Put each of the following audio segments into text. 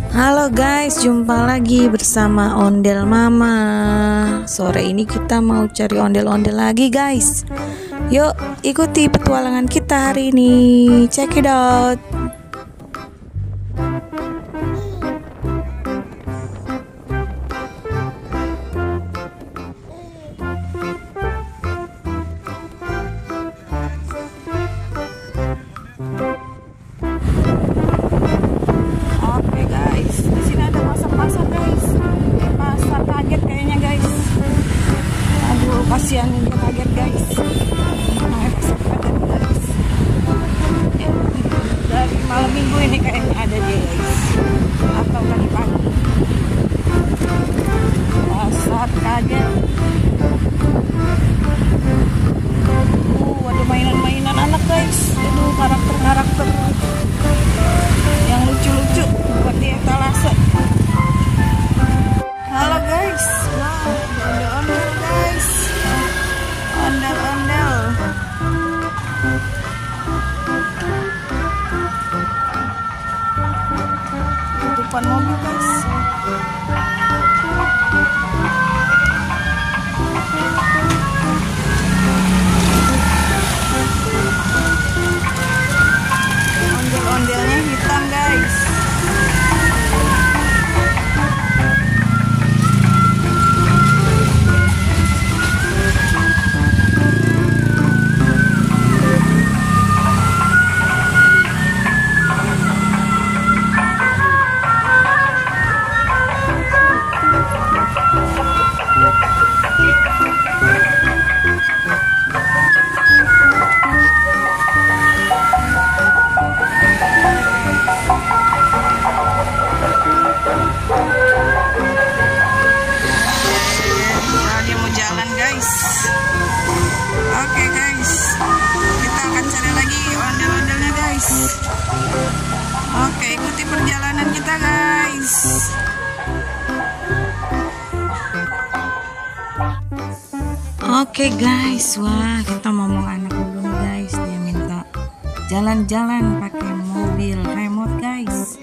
Halo guys, jumpa lagi bersama Ondel Mama. Sore ini kita mau cari ondel-ondel lagi guys. Yuk ikuti petualangan kita hari ini. Check it out. Kasihan dia kaget guys. Guys. Ya, dari malam minggu ini kayaknya ada dia guys, atau tadi pagi. Pasar kaget. Ada mainan-mainan anak guys. Aduh, karakter-karakter yang lucu-lucu buat di etalase. Halo guys, wow, ondel-ondel guys. Ondel-ondel. Tutupan mobil guys. Ondel-ondelnya hitam guys. Oke guys, kita akan cari lagi ondel-ondelnya guys. Oke, ikuti perjalanan kita guys. Oke guys, wah kita ngomong anak dulu nih guys. Dia minta jalan-jalan pakai mobil remote guys.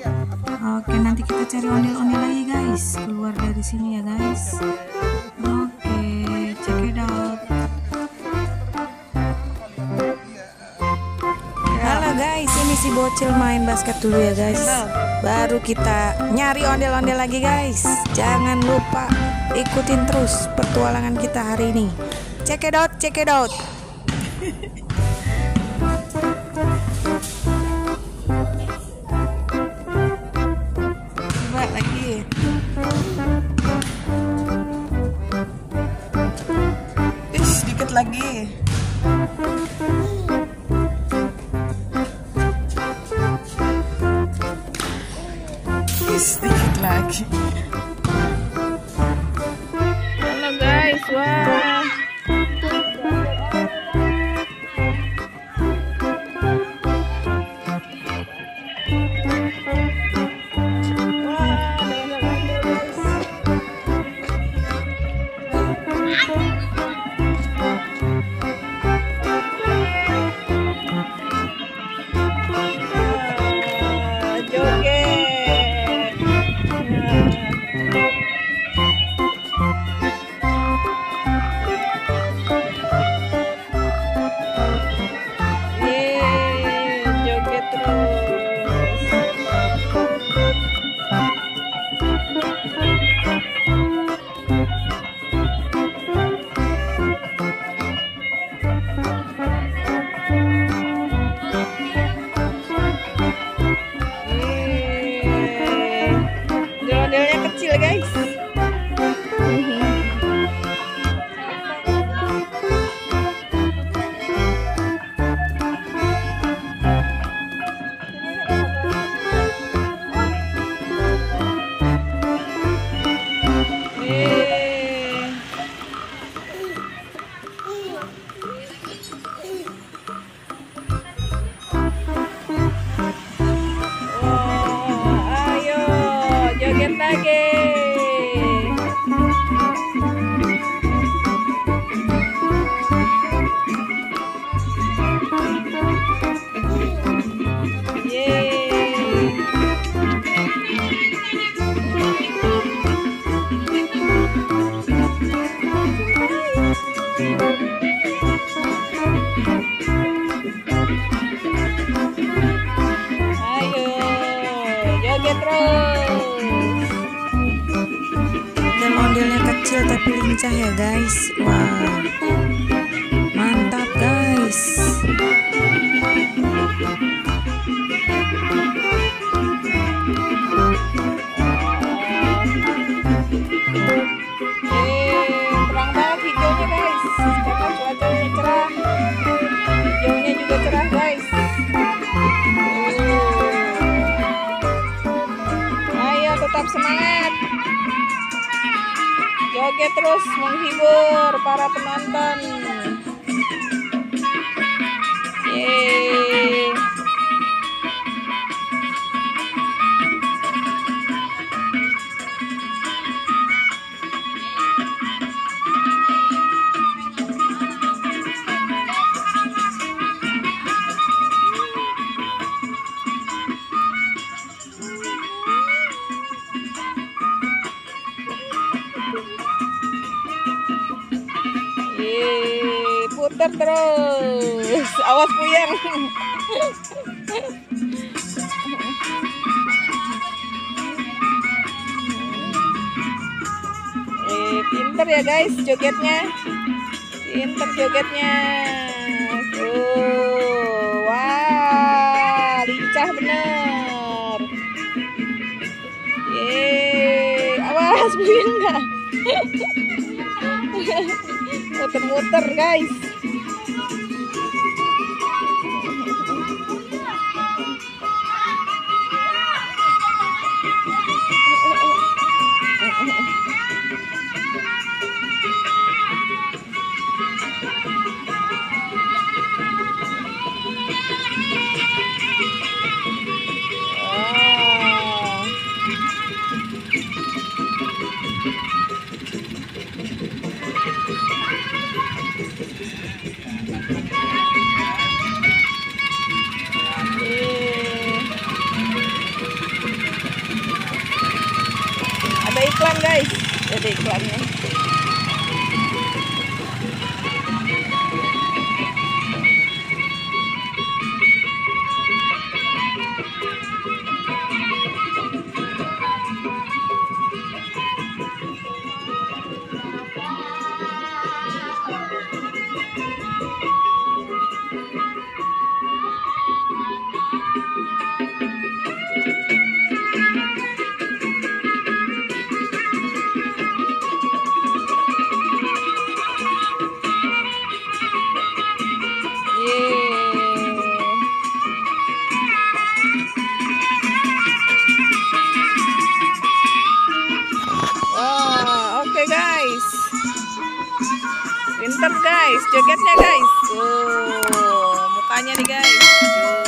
Oke, nanti kita cari ondel-ondel lagi guys. Keluar dari sini ya guys. Oke, check it out. Halo guys, ini si bocil main basket dulu ya guys. Baru kita nyari ondel-ondel lagi guys. Jangan lupa ikutin terus petualangan kita hari ini. Check it out, check it out. Coba lagi. Sedikit lagi. Sedikit lagi. Halo guys, wah. Ondel-ondelnya kecil guys. Joget lagi. Yeay. joget terus. Ondel-ondelnya kecil tapi lincah ya guys. Wah, mantap guys. Terang banget hijaunya guys, karena cuacanya cerah. Hijaunya juga cerah guys. Ayo tetap semangat, joget terus menghibur para penonton. Yeay. Putar terus, awas puyeng. Pinter ya guys jogetnya, pinter jogetnya. Wah, lincah bener. Awas puyeng nggak? Muter-muter guys. Ada iklan guys, ada iklannya. Oke guys, pinter guys jogetnya guys. Mukanya nih guys.